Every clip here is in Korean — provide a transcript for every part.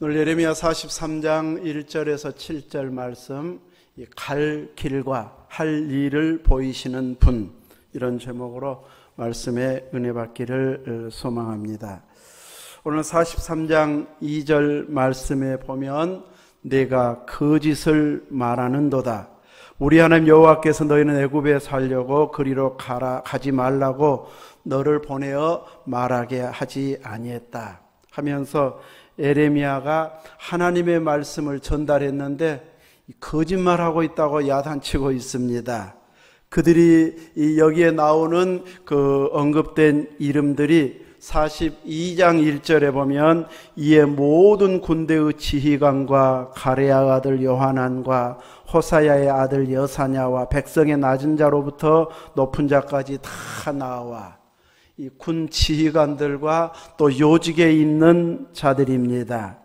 오늘 예레미야 43장 1절에서 7절 말씀, 갈 길과 할 일을 보이시는 분, 이런 제목으로 말씀에 은혜 받기를 소망합니다. 오늘 43장 2절 말씀에 보면 내가 거짓을 말하는도다. 우리 하나님 여호와께서 너희는 애굽에 살려고 그리로 가지 말라고 너를 보내어 말하게 하지 아니했다 하면서 예레미야가 하나님의 말씀을 전달했는데 거짓말하고 있다고 야단치고 있습니다. 그들이 여기에 나오는 그 언급된 이름들이 42장 1절에 보면 이에 모든 군대의 지휘관과 가레야 아들 요하난과 호사야의 아들 여사냐와 백성의 낮은 자로부터 높은 자까지 다 나와 이 군 지휘관들과 또 요직에 있는 자들입니다.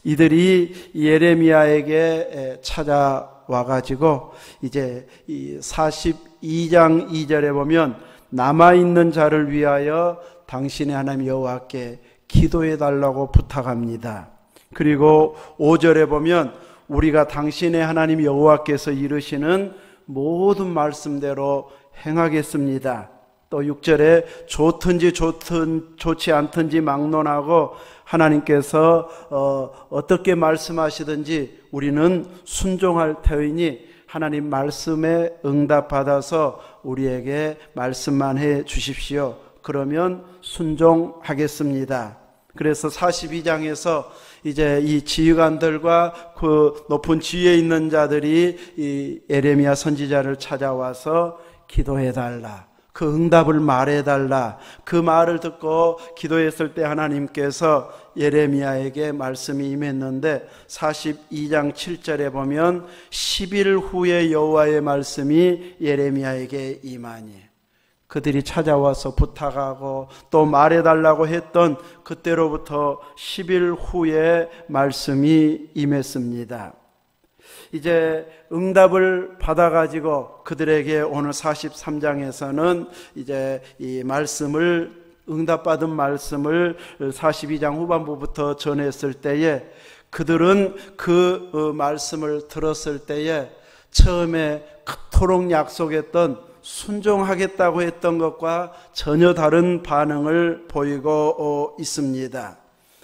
이들이 예레미야에게 찾아와가지고 이제 이 42장 2절에 보면 남아있는 자를 위하여 당신의 하나님 여호와께 기도해 달라고 부탁합니다. 그리고 5절에 보면 우리가 당신의 하나님 여호와께서 이르시는 모든 말씀대로 행하겠습니다. 또 6절에 좋든지 좋지 않든지 막론하고 하나님께서 어떻게 말씀하시든지 우리는 순종할 터이니 하나님 말씀에 응답받아서 우리에게 말씀만 해 주십시오. 그러면 순종하겠습니다. 그래서 42장에서 이제 이 지휘관들과 그 높은 지위에 있는 자들이 이 예레미야 선지자를 찾아와서 기도해달라, 그 응답을 말해달라, 그 말을 듣고 기도했을 때 하나님께서 예레미야에게 말씀이 임했는데 42장 7절에 보면 10일 후에 여호와의 말씀이 예레미야에게 임하니, 그들이 찾아와서 부탁하고 또 말해달라고 했던 그때로부터 10일 후에 말씀이 임했습니다. 이제 응답을 받아가지고 그들에게 오늘 43장에서는 이제 이 말씀을, 응답받은 말씀을 42장 후반부부터 전했을 때에 그들은 그 말씀을 들었을 때에 처음에 그토록 약속했던 순종하겠다고 했던 것과 전혀 다른 반응을 보이고 있습니다.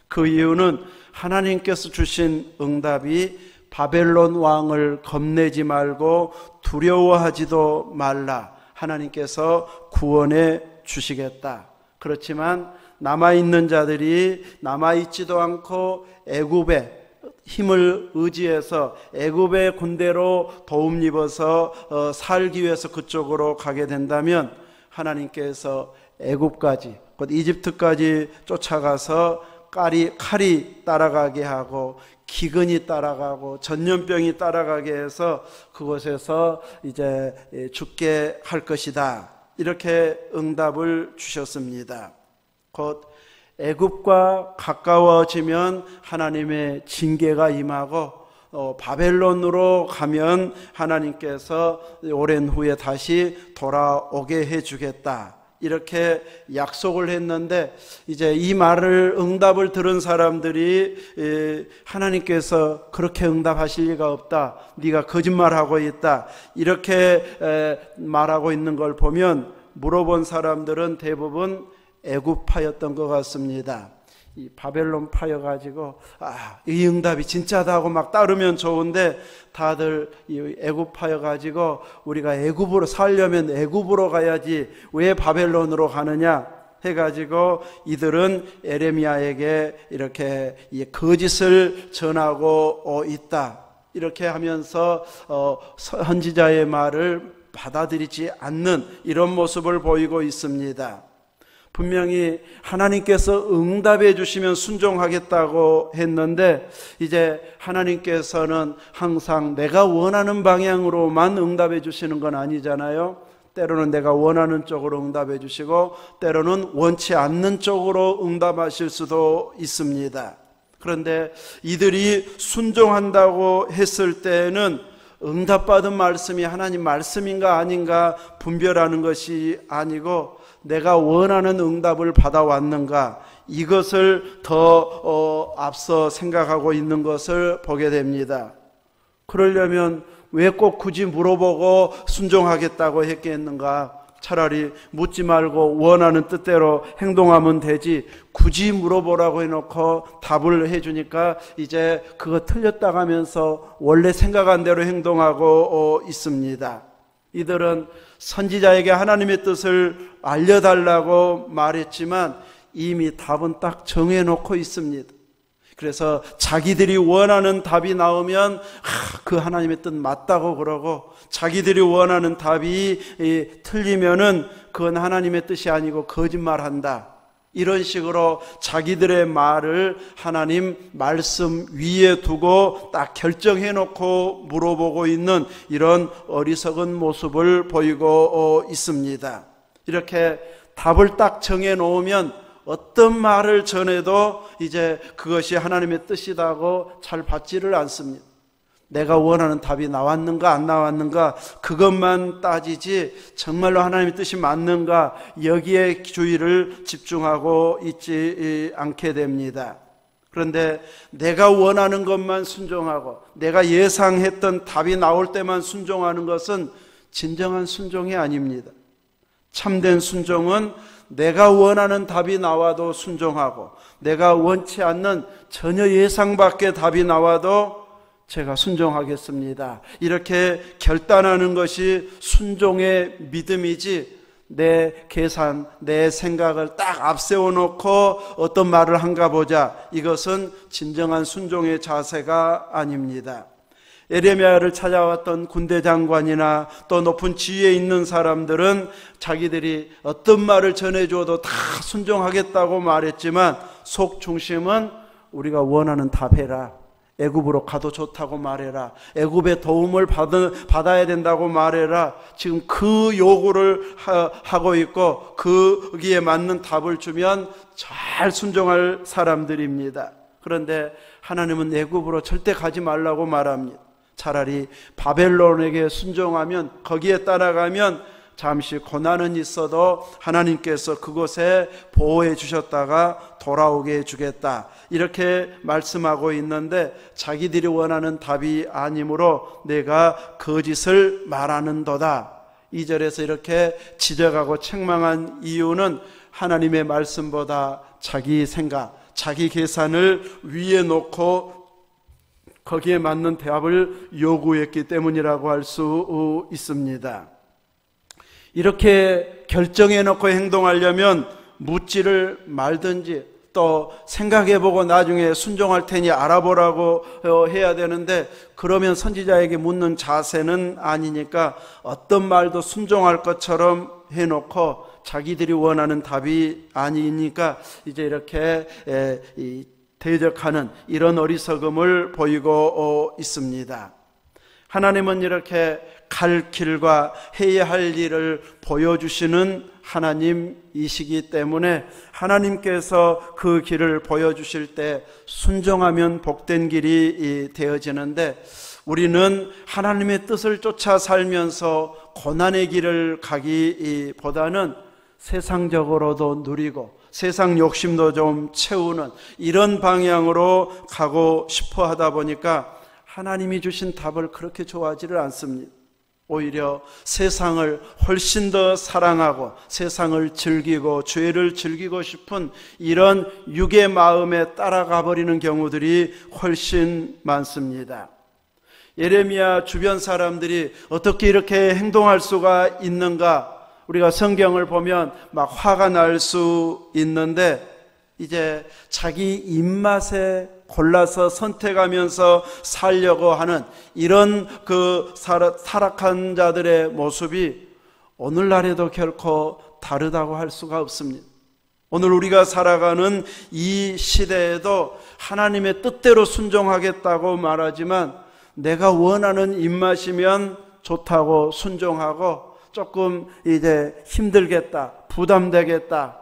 그 이유는 하나님께서 주신 응답이 바벨론 왕을 겁내지 말고 두려워하지도 말라, 하나님께서 구원해 주시겠다. 그렇지만 남아있는 자들이 남아있지도 않고 애굽에 힘을 의지해서 애굽의 군대로 도움 입어서 살기 위해서 그쪽으로 가게 된다면 하나님께서 애굽까지, 곧 이집트까지 쫓아가서 칼이 따라가게 하고 기근이 따라가고 전염병이 따라가게 해서 그곳에서 이제 죽게 할 것이다, 이렇게 응답을 주셨습니다. 곧 애굽과 가까워지면 하나님의 징계가 임하고 바벨론으로 가면 하나님께서 오랜 후에 다시 돌아오게 해주겠다, 이렇게 약속을 했는데 이제 이 말을, 응답을 들은 사람들이 하나님께서 그렇게 응답하실 리가 없다, 네가 거짓말하고 있다, 이렇게 말하고 있는 걸 보면 물어본 사람들은 대부분 애굽파였던 것 같습니다. 이 바벨론 파여가지고 이 응답이 진짜다 하고 막 따르면 좋은데 다들 이 애굽파여가지고 우리가 애굽으로 살려면 애굽으로 가야지 왜 바벨론으로 가느냐 해가지고 이들은 예레미야에게 이렇게 거짓을 전하고 있다, 이렇게 하면서 선지자의 말을 받아들이지 않는 이런 모습을 보이고 있습니다. 분명히 하나님께서 응답해 주시면 순종하겠다고 했는데 이제 하나님께서는 항상 내가 원하는 방향으로만 응답해 주시는 건 아니잖아요. 때로는 내가 원하는 쪽으로 응답해 주시고 때로는 원치 않는 쪽으로 응답하실 수도 있습니다. 그런데 이들이 순종한다고 했을 때는 응답받은 말씀이 하나님 말씀인가 아닌가 분별하는 것이 아니고 내가 원하는 응답을 받아왔는가, 이것을 더 앞서 생각하고 있는 것을 보게 됩니다. 그러려면 왜 꼭 굳이 물어보고 순종하겠다고 했겠는가? 차라리 묻지 말고 원하는 뜻대로 행동하면 되지, 굳이 물어보라고 해놓고 답을 해주니까 이제 그거 틀렸다고 하면서 원래 생각한 대로 행동하고 있습니다. 이들은 선지자에게 하나님의 뜻을 알려달라고 말했지만 이미 답은 딱 정해놓고 있습니다. 그래서 자기들이 원하는 답이 나오면 그 하나님의 뜻 맞다고 그러고, 자기들이 원하는 답이 틀리면은 그건 하나님의 뜻이 아니고 거짓말한다, 이런 식으로 자기들의 말을 하나님 말씀 위에 두고 딱 결정해놓고 물어보고 있는 이런 어리석은 모습을 보이고 있습니다. 이렇게 답을 딱 정해놓으면 어떤 말을 전해도 이제 그것이 하나님의 뜻이라고 잘 받지를 않습니다. 내가 원하는 답이 나왔는가 안 나왔는가 그것만 따지지 정말로 하나님의 뜻이 맞는가, 여기에 주의를 집중하고 있지 않게 됩니다. 그런데 내가 원하는 것만 순종하고 내가 예상했던 답이 나올 때만 순종하는 것은 진정한 순종이 아닙니다. 참된 순종은 내가 원하는 답이 나와도 순종하고, 내가 원치 않는 전혀 예상 밖의 답이 나와도 제가 순종하겠습니다, 이렇게 결단하는 것이 순종의 믿음이지, 내 계산, 내 생각을 딱 앞세워 놓고 어떤 말을 한가 보자, 이것은 진정한 순종의 자세가 아닙니다. 에레미야를 찾아왔던 군대 장관이나 또 높은 지위에 있는 사람들은 자기들이 어떤 말을 전해줘도 다 순종하겠다고 말했지만 속 중심은 우리가 원하는 답해라, 애굽으로 가도 좋다고 말해라, 애굽의 도움을 받아야 된다고 말해라, 지금 그 요구를 하고 있고 거기에 맞는 답을 주면 잘 순종할 사람들입니다. 그런데 하나님은 애굽으로 절대 가지 말라고 말합니다. 차라리 바벨론에게 순종하면, 거기에 따라가면 잠시 고난은 있어도 하나님께서 그곳에 보호해 주셨다가 돌아오게 해주겠다, 이렇게 말씀하고 있는데 자기들이 원하는 답이 아니므로 내가 거짓을 말하는도다. 2절에서 이렇게 지적하고 책망한 이유는 하나님의 말씀보다 자기 생각, 자기 계산을 위에 놓고 거기에 맞는 답을 요구했기 때문이라고 할 수 있습니다. 이렇게 결정해놓고 행동하려면 묻지를 말든지 또 생각해보고 나중에 순종할 테니 알아보라고 해야 되는데, 그러면 선지자에게 묻는 자세는 아니니까 어떤 말도 순종할 것처럼 해놓고 자기들이 원하는 답이 아니니까 이제 이렇게 대적하는 이런 어리석음을 보이고 있습니다. 하나님은 이렇게 갈 길과 해야 할 일을 보여주시는 하나님이시기 때문에 하나님께서 그 길을 보여주실 때 순종하면 복된 길이 되어지는데, 우리는 하나님의 뜻을 쫓아 살면서 고난의 길을 가기보다는 세상적으로도 누리고 세상 욕심도 좀 채우는 이런 방향으로 가고 싶어 하다 보니까 하나님이 주신 답을 그렇게 좋아하지를 않습니다. 오히려 세상을 훨씬 더 사랑하고 세상을 즐기고 죄를 즐기고 싶은 이런 육의 마음에 따라가 버리는 경우들이 훨씬 많습니다. 예레미야 주변 사람들이 어떻게 이렇게 행동할 수가 있는가, 우리가 성경을 보면 막 화가 날 수 있는데, 이제 자기 입맛에 골라서 선택하면서 살려고 하는 이런 그 타락한 자들의 모습이 오늘날에도 결코 다르다고 할 수가 없습니다. 오늘 우리가 살아가는 이 시대에도 하나님의 뜻대로 순종하겠다고 말하지만 내가 원하는 입맛이면 좋다고 순종하고, 조금 이제 힘들겠다, 부담되겠다,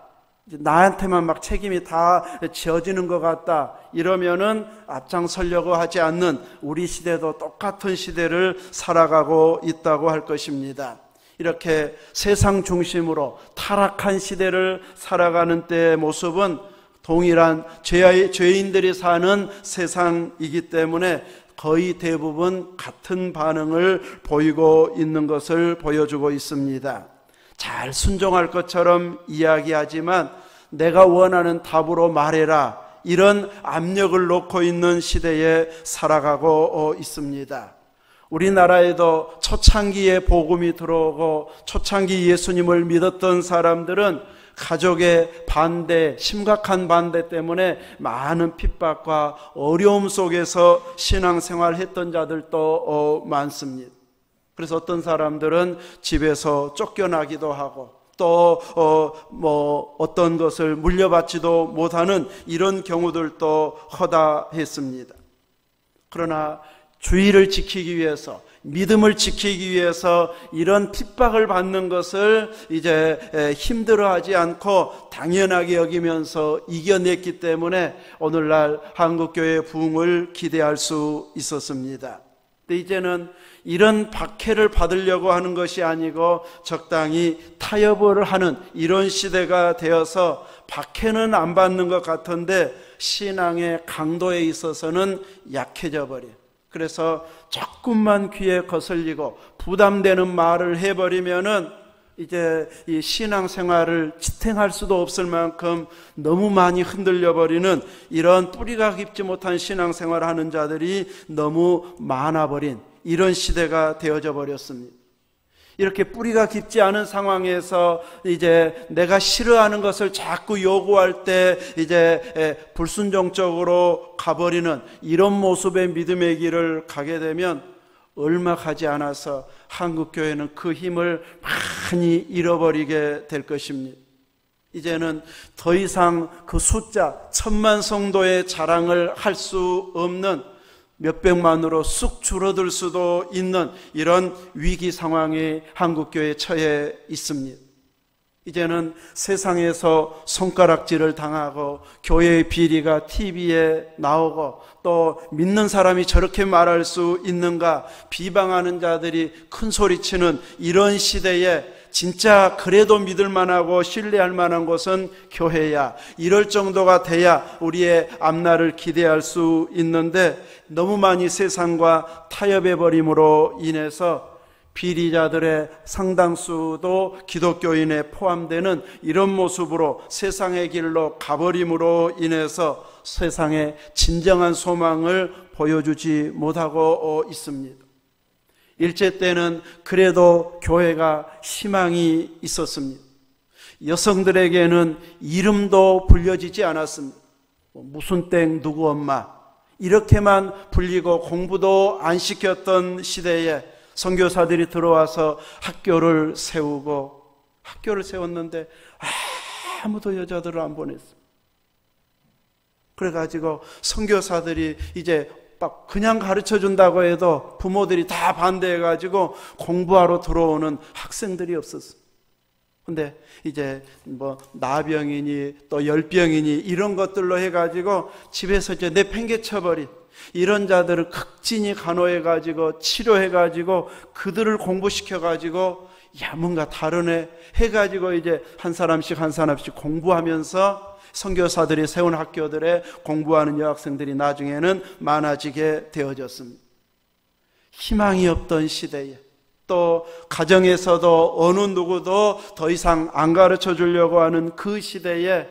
나한테만 막 책임이 다 지어지는 것 같다, 이러면은 앞장서려고 하지 않는 우리 시대도 똑같은 시대를 살아가고 있다고 할 것입니다. 이렇게 세상 중심으로 타락한 시대를 살아가는 때의 모습은 동일한 죄인들이 사는 세상이기 때문에 거의 대부분 같은 반응을 보이고 있는 것을 보여주고 있습니다. 잘 순종할 것처럼 이야기하지만 내가 원하는 답으로 말해라, 이런 압력을 놓고 있는 시대에 살아가고 있습니다. 우리나라에도 초창기에 복음이 들어오고 초창기 예수님을 믿었던 사람들은 가족의 반대, 심각한 반대 때문에 많은 핍박과 어려움 속에서 신앙생활 했던 자들도 많습니다. 그래서 어떤 사람들은 집에서 쫓겨나기도 하고 또 어떤 것을 물려받지도 못하는 이런 경우들도 허다했습니다. 그러나 주의를 지키기 위해서, 믿음을 지키기 위해서 이런 핍박을 받는 것을 이제 힘들어하지 않고 당연하게 여기면서 이겨냈기 때문에 오늘날 한국교회의 부흥을 기대할 수 있었습니다. 근데 이제는 이런 박해를 받으려고 하는 것이 아니고 적당히 타협을 하는 이런 시대가 되어서 박해는 안 받는 것 같은데 신앙의 강도에 있어서는 약해져 버려요. 그래서 조금만 귀에 거슬리고 부담되는 말을 해버리면은 이제 이 신앙생활을 지탱할 수도 없을 만큼 너무 많이 흔들려 버리는 이런 뿌리가 깊지 못한 신앙생활을 하는 자들이 너무 많아버린 이런 시대가 되어져 버렸습니다. 이렇게 뿌리가 깊지 않은 상황에서 이제 내가 싫어하는 것을 자꾸 요구할 때 이제 불순종적으로 가버리는 이런 모습의 믿음의 길을 가게 되면 얼마 가지 않아서 한국교회는 그 힘을 많이 잃어버리게 될 것입니다. 이제는 더 이상 그 숫자 1000만 성도의 자랑을 할 수 없는 몇백만으로 쑥 줄어들 수도 있는 이런 위기 상황에 한국교회에 처해 있습니다. 이제는 세상에서 손가락질을 당하고 교회의 비리가 TV에 나오고 또 믿는 사람이 저렇게 말할 수 있는가 비방하는 자들이 큰 소리치는 이런 시대에 진짜 그래도 믿을 만하고 신뢰할 만한 곳은 교회야. 이럴 정도가 돼야 우리의 앞날을 기대할 수 있는데 너무 많이 세상과 타협해버림으로 인해서 비리자들의 상당수도 기독교인에 포함되는 이런 모습으로 세상의 길로 가버림으로 인해서 세상에 진정한 소망을 보여주지 못하고 있습니다. 일제 때는 그래도 교회가 희망이 있었습니다. 여성들에게는 이름도 불려지지 않았습니다. 무슨 땡 누구 엄마 이렇게만 불리고 공부도 안 시켰던 시대에 선교사들이 들어와서 학교를 세웠는데 아무도 여자들을 안 보냈어요. 그래가지고 선교사들이 이제 막 그냥 가르쳐준다고 해도 부모들이 다 반대해가지고 공부하러 들어오는 학생들이 없었어요. 근데 이제 나병이니 또 열병이니 이런 것들로 해가지고 집에서 이제 내팽개쳐버린 이런 자들을 극진히 간호해가지고 치료해가지고 그들을 공부시켜가지고 뭔가 다른 애 해가지고 이제 한 사람씩 공부하면서 선교사들이 세운 학교들에 공부하는 여학생들이 나중에는 많아지게 되어졌습니다. 희망이 없던 시대에 또 가정에서도 어느 누구도 더 이상 안 가르쳐 주려고 하는 그 시대에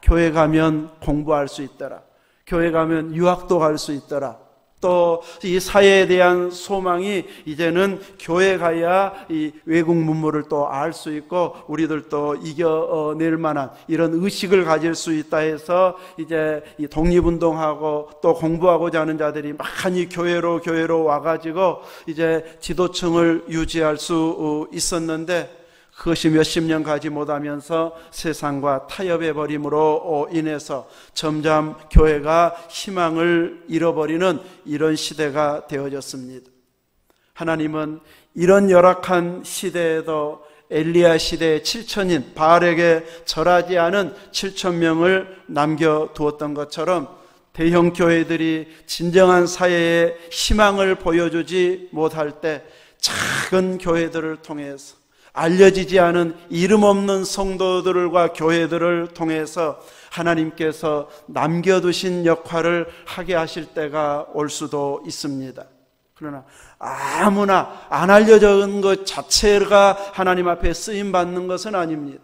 교회 가면 공부할 수 있더라. 교회 가면 유학도 갈 수 있더라. 또 이 사회에 대한 소망이 이제는 교회 가야 이 외국 문물을 또 알 수 있고 우리들도 이겨낼 만한 이런 의식을 가질 수 있다 해서 이제 이 독립운동하고 또 공부하고자 하는 자들이 많이 교회로 와가지고 이제 지도층을 유지할 수 있었는데 그것이 몇십 년 가지 못하면서 세상과 타협해버림으로 인해서 점점 교회가 희망을 잃어버리는 이런 시대가 되어졌습니다. 하나님은 이런 열악한 시대에도 엘리야 시대의 7천인 바알에게 절하지 않은 7,000명을 남겨두었던 것처럼 대형 교회들이 진정한 사회에 희망을 보여주지 못할 때 작은 교회들을 통해서 알려지지 않은 이름 없는 성도들과 교회들을 통해서 하나님께서 남겨두신 역할을 하게 하실 때가 올 수도 있습니다. 그러나 아무나 안 알려진 것 자체가 하나님 앞에 쓰임받는 것은 아닙니다.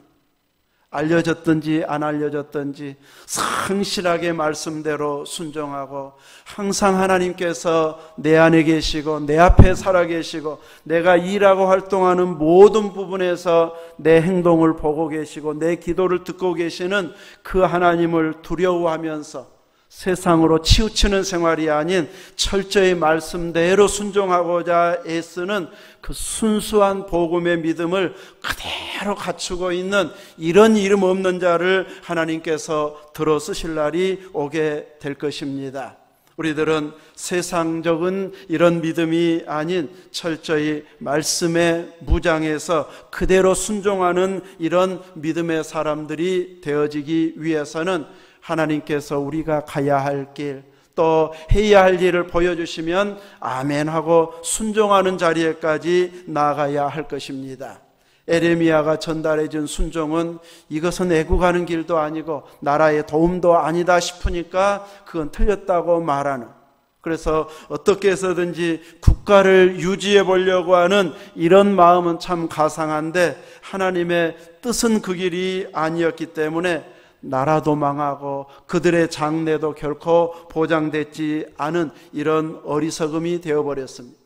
알려졌든지 안 알려졌든지 성실하게 말씀대로 순종하고 항상 하나님께서 내 안에 계시고 내 앞에 살아 계시고 내가 일하고 활동하는 모든 부분에서 내 행동을 보고 계시고 내 기도를 듣고 계시는 그 하나님을 두려워하면서 세상으로 치우치는 생활이 아닌 철저히 말씀대로 순종하고자 애쓰는 그 순수한 복음의 믿음을 그대로 갖추고 있는 이런 이름 없는 자를 하나님께서 들어 쓰실 날이 오게 될 것입니다. 우리들은 세상적인 이런 믿음이 아닌 철저히 말씀에 무장해서 그대로 순종하는 이런 믿음의 사람들이 되어지기 위해서는 하나님께서 우리가 가야 할 길, 또 해야 할 일을 보여주시면 아멘 하고 순종하는 자리에까지 나아가야 할 것입니다. 에레미야가 전달해 준 순종은 이것은 애국하는 길도 아니고 나라의 도움도 아니다 싶으니까 그건 틀렸다고 말하는, 그래서 어떻게 해서든지 국가를 유지해 보려고 하는 이런 마음은 참 가상한데 하나님의 뜻은 그 길이 아니었기 때문에 나라도 망하고 그들의 장래도 결코 보장되지 않은 이런 어리석음이 되어버렸습니다.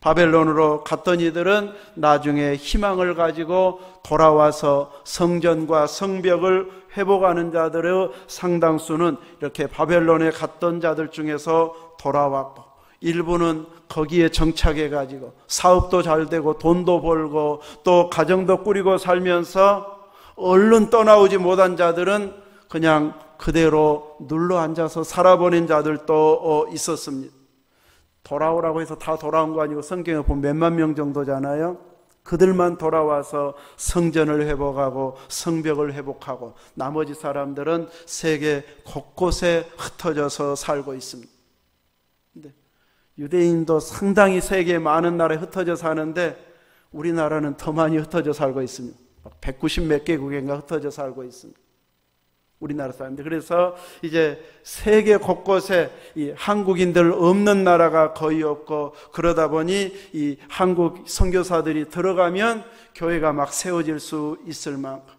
바벨론으로 갔던 이들은 나중에 희망을 가지고 돌아와서 성전과 성벽을 회복하는 자들의 상당수는 이렇게 바벨론에 갔던 자들 중에서 돌아왔고, 일부는 거기에 정착해 가지고 사업도 잘 되고 돈도 벌고 또 가정도 꾸리고 살면서 얼른 떠나오지 못한 자들은 그냥 그대로 눌러 앉아서 살아보낸 자들도 있었습니다. 돌아오라고 해서 다 돌아온 거 아니고 성경에 보면 몇만 명 정도잖아요. 그들만 돌아와서 성전을 회복하고 성벽을 회복하고 나머지 사람들은 세계 곳곳에 흩어져서 살고 있습니다. 근데 유대인도 상당히 세계 많은 나라에 흩어져 사는데 우리나라는 더 많이 흩어져 살고 있습니다. 190 몇 개국인가 흩어져 살고 있습니다. 우리나라 사람들. 그래서 이제 세계 곳곳에 이 한국인들 없는 나라가 거의 없고, 그러다 보니 이 한국 선교사들이 들어가면 교회가 막 세워질 수 있을 만큼,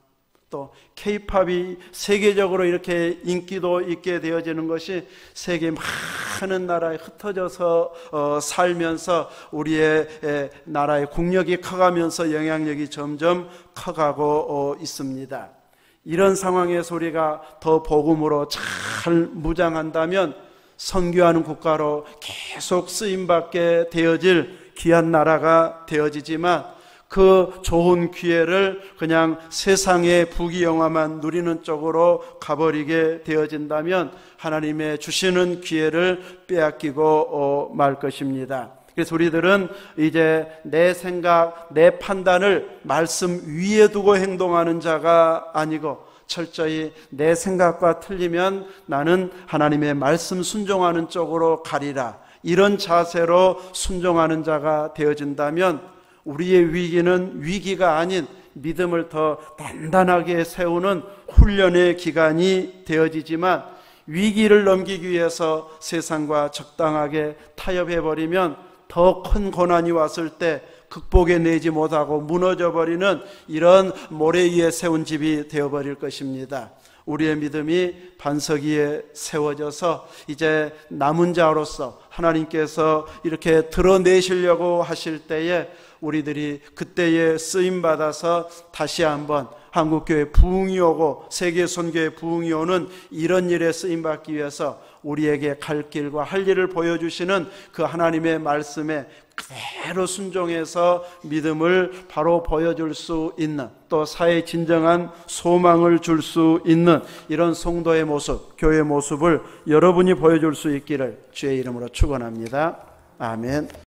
또 K-팝이 세계적으로 이렇게 인기도 있게 되어지는 것이 세계 많은 나라에 흩어져서 살면서 우리의 나라의 국력이 커가면서 영향력이 점점 커가고 있습니다. 이런 상황에서 우리가 더 복음으로 잘 무장한다면 선교하는 국가로 계속 쓰임받게 되어질 귀한 나라가 되어지지만, 그 좋은 기회를 그냥 세상의 부귀영화만 누리는 쪽으로 가버리게 되어진다면 하나님의 주시는 기회를 빼앗기고 말 것입니다. 그래서 우리들은 이제 내 생각, 내 판단을 말씀 위에 두고 행동하는 자가 아니고 철저히 내 생각과 틀리면 나는 하나님의 말씀 순종하는 쪽으로 가리라, 이런 자세로 순종하는 자가 되어진다면 우리의 위기는 위기가 아닌 믿음을 더 단단하게 세우는 훈련의 기간이 되어지지만, 위기를 넘기기 위해서 세상과 적당하게 타협해버리면 더 큰 고난이 왔을 때 극복해내지 못하고 무너져버리는 이런 모래 위에 세운 집이 되어버릴 것입니다. 우리의 믿음이 반석 위에 세워져서 이제 남은 자로서 하나님께서 이렇게 드러내시려고 하실 때에 우리들이 그때에 쓰임받아서 다시 한번 한국교회 부흥이 오고 세계 선교의 부흥이 오는 이런 일에 쓰임받기 위해서 우리에게 갈 길과 할 일을 보여주시는 그 하나님의 말씀에 그대로 순종해서 믿음을 바로 보여줄 수 있는, 또 사회에 진정한 소망을 줄 수 있는 이런 성도의 모습, 교회의 모습을 여러분이 보여줄 수 있기를 주의 이름으로 축원합니다. 아멘.